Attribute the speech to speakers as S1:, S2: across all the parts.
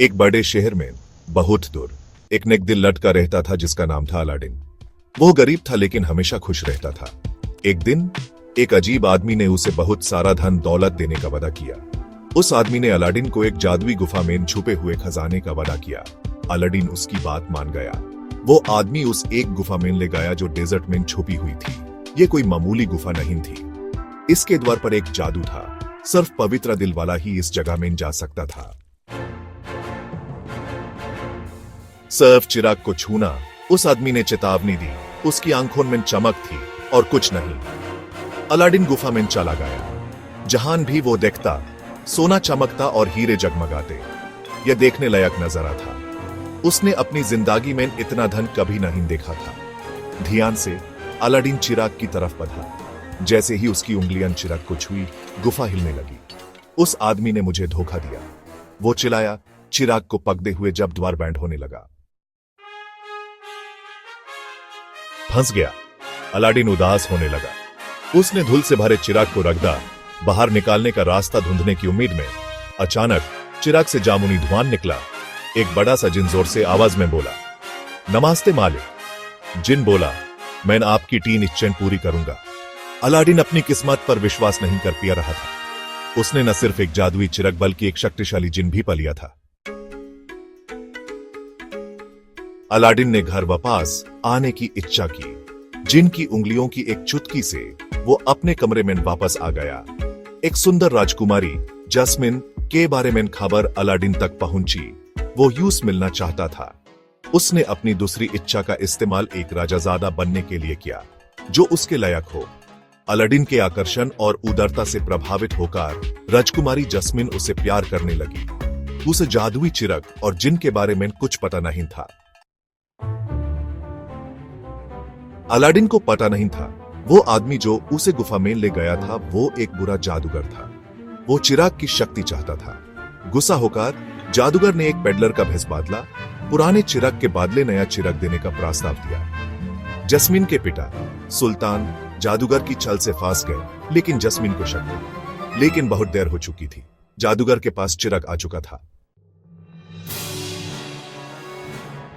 S1: एक बड़े शहर में बहुत दूर एक नेक दिल लटका रहता था जिसका नाम था अलादीन। वो गरीब था लेकिन हमेशा खुश रहता था। एक दिन एक अजीब आदमी ने उसे बहुत सारा धन दौलत देने का वादा किया। उस आदमी ने अलादीन को एक जादुई गुफा में छुपे हुए खजाने का वादा किया। अलादीन उसकी बात मान गया। वो आदमी उस एक गुफा में ले गया जो डेजर्ट में छुपी हुई थी। ये कोई मामूली गुफा नहीं थी। इसके द्वार पर एक जादू था। सिर्फ पवित्र दिल वाला ही इस जगह में जा सकता था। सिर्फ चिराग को छूना। उस आदमी ने चेतावनी दी। उसकी आंखों में चमक थी और कुछ नहीं। अलादीन गुफा में चला गया। जहां भी वो देखता सोना चमकता और हीरे जगमगाते। यह देखने लायक नजारा था। उसने अपनी जिंदगी में इतना धन कभी नहीं देखा था। ध्यान से अलादीन चिराग की तरफ बढ़ा। जैसे ही उसकी उंगलियां चिराग को छुई, गुफा हिलने लगी। उस आदमी ने मुझे धोखा दिया, वो चिल्लाया, चिराग को पकड़े हुए जब द्वार बैंड होने लगा। फंस गया। अलादीन उदास होने लगा। उसने धूल से भरे चिराग को रगड़ा। बाहर निकालने का रास्ता ढूंढने की उम्मीद में अचानक चिराग से जामुनी धुआं निकला। एक बड़ा सा जिन जोर से आवाज में बोला, नमस्ते मालिक। जिन बोला, मैं आपकी 3 इच्छाएं पूरी करूंगा। अलादीन अपनी किस्मत पर विश्वास नहीं कर पा रहा था। उसने न सिर्फ एक जादुई चिराग बल्कि एक शक्तिशाली जिन भी पा लिया था। अलादीन ने घर वापस आने की इच्छा की। जिन की उंगलियों की एक चुटकी से वो अपने कमरे में वापस आ गया। एक सुंदर राजकुमारी जस्मिन के बारे में खबर अलादीन तक पहुंची। वो यूस मिलना चाहता था। उसने अपनी दूसरी इच्छा का इस्तेमाल एक राजाजादा बनने के लिए किया जो उसके लायक हो। अलादीन के आकर्षण और उदारता से प्रभावित होकर राजकुमारी जस्मिन उसे प्यार करने लगी। उसे जादुई चिराग और जिन के बारे में कुछ पता नहीं था। अलादीन को पता नहीं था वो आदमी जो उसे गुफा में ले गया था वो एक बुरा जादूगर था। वो चिराग की शक्ति चाहता था। गुस्सा होकर जादूगर ने एक पेडलर का भेष बदला। पुराने चिराग के बदले नया चिराग देने का प्रस्ताव दिया। जस्मिन के पिता सुल्तान जादूगर की छल से फंस गए, लेकिन जस्मिन को शक हुआ। लेकिन बहुत देर हो चुकी थी। जादूगर के पास चिराग आ चुका था।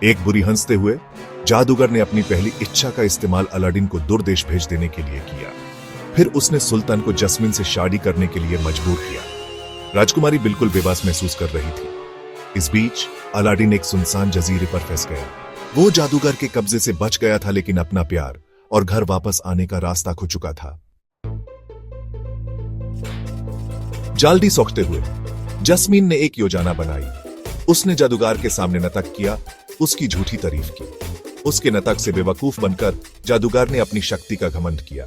S1: एक बुरी हंसते हुए जादूगर ने अपनी पहली इच्छा का इस्तेमाल अलादीन को दूर देश भेज देने के लिए किया। फिर उसने सुल्तान को जस्मिन से शादी करने के लिए मजबूर किया। राजकुमारी बिल्कुल बेबस महसूस कर रही थी। इस बीच अलादीन एक सुनसान जजीरे पर फंस गया। वो जादूगर के कब्जे से बच गया था, लेकिन अपना प्यार और घर वापस आने का रास्ता खो चुका था। जल्दी सोचते हुए जस्मिन ने एक योजना बनाई। उसने जादूगर के सामने नाटक किया, उसकी झूठी तारीफ की। उसके नाटक से बेवकूफ बनकर जादूगर ने अपनी शक्ति का घमंड किया।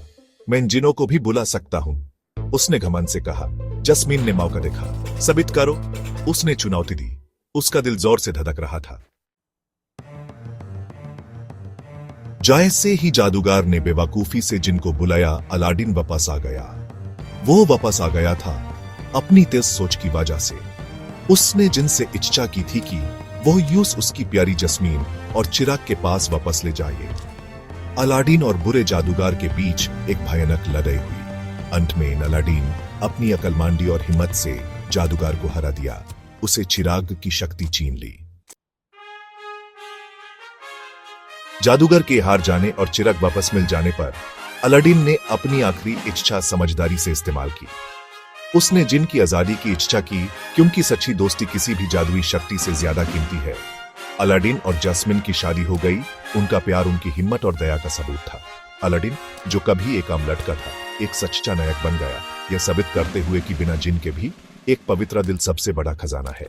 S1: मैं जिनों को भी बुला सकता हूं, उसने घमंड से कहा। जस्मिन ने मौका देखा। साबित करो, उसने चुनौती दी। उसका दिल जोर से धड़क रहा था। जैसे ही जादूगर ने बेवकूफी से जिन को बुलाया, अलादीन वापस आ गया। वो वापस आ गया था अपनी तेज सोच की वजह से। उसने जिनसे इच्छा की थी कि वो यूस उसकी प्यारी जस्मीन और चिराग के पास वापस ले जाइए। अलादीन और बुरे जादूगर के बीच एक भयानक लड़ाई हुई। अंत में अलादीन अपनी अकलमंदी और हिम्मत से जादूगर को हरा दिया। उसे चिराग की शक्ति छीन ली। जादूगर के हार जाने और चिराग वापस मिल जाने पर अलादीन ने अपनी आखिरी इच्छा समझदारी से इस्तेमाल की। उसने जिन की आजादी की इच्छा की, क्योंकि सच्ची दोस्ती किसी भी जादुई शक्ति से ज्यादा कीमती है। अलादीन और जस्मिन की शादी हो गई। उनका प्यार उनकी हिम्मत और दया का सबूत था। अलादीन, जो कभी एक आम लड़का था, एक सच्चा नायक बन गया। यह साबित करते हुए कि बिना जिन के भी एक पवित्र दिल सबसे बड़ा खजाना है।